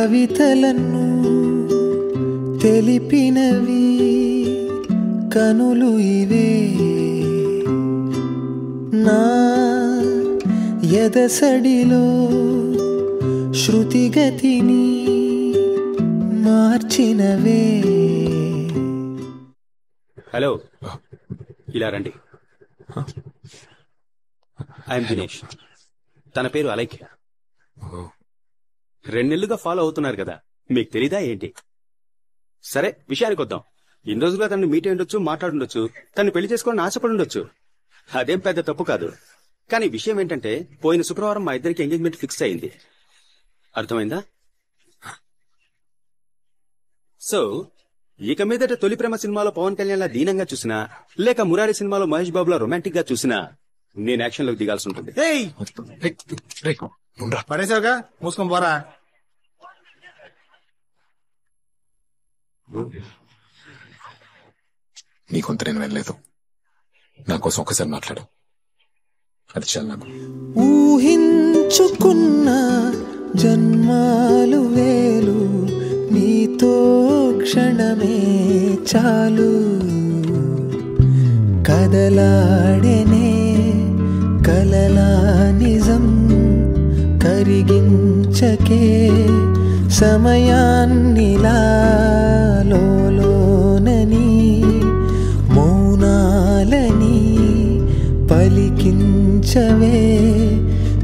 కవితలను తెలిపినవి కనులు ఇవే నా ఎదసడిలో శృతిగతిని మార్చినవే. హలో, ఇలా రండి. ఐఎమ్ దినేష్. తన పేరు అలైఖ్య. 2 నెలలుగా ఫాలో అవుతున్నారు కదా, మీకు తెలీదా ఏంటి? సరే, విషయానికి వద్దాం. ఇన్ని రోజులుగా తనని మీట్ అయ్యుండొచ్చు, మాట్లాడుండొచ్చు, తను పెళ్లి చేసుకోవాలని ఆశపడి ఉండొచ్చు. అదేం పెద్ద తప్పు కాదు. కానీ విషయం ఏంటంటే, పోయిన శుక్రవారం మా ఇద్దరికి ఎంగేజ్మెంట్ ఫిక్స్ అయింది. అర్థమైందా? సో ఇక మీదట తొలి ప్రేమ సినిమాలో పవన్ కళ్యాణ్ లా దీనంగా చూసినా, లేక మురారి సినిమాలో మహేష్ బాబులా రొమాంటిక్ గా చూసినా, నేను యాక్షన్ లోకి దిగాల్సి ఉంటుంది. పడేసావుగా, మూసుకొని పోరా. నీ కొంత నేను వెళ్ళలేదు, నా కోసం ఒకసారి మాట్లాడు, అది చాలు నాకు. ఊహించుకున్న జన్మాలు వేలు, నీతో క్షణమే చాలు. కదలాడెనే కలలా నిజం, కరిగించకే సమయాన్నిలా లోలోనని, మౌనాలని పలికించవే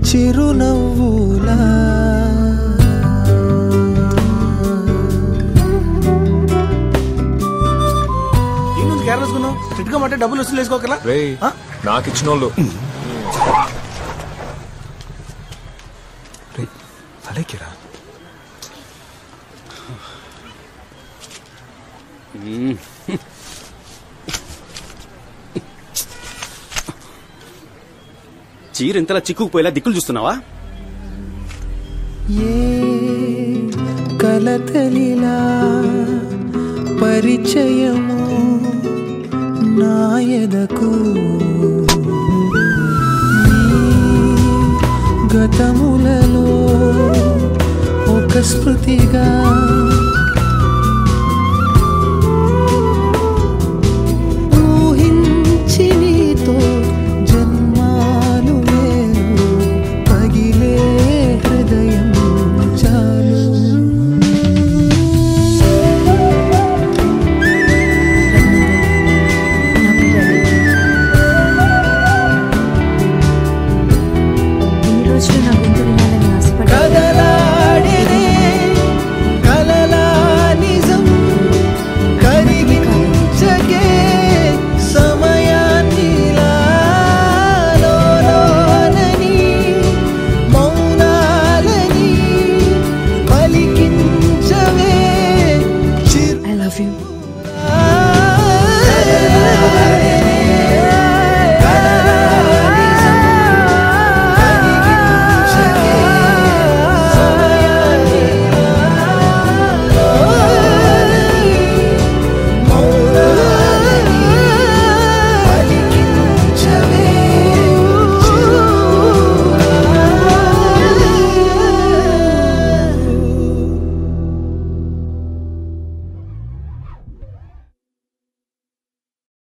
చిరునవ్వులా. అంటే డబ్బులు వసూలు వేసుకోకలా. నాకు ఇచ్చిన వాళ్ళు అలాగేరా. చీర ఇంతలా చిక్కుకుపోయేలా దిక్కులు చూస్తున్నావా? ఏ కలతలిలా పరిచయము నాయదకు, గతములలో ఒక స్మృతిగా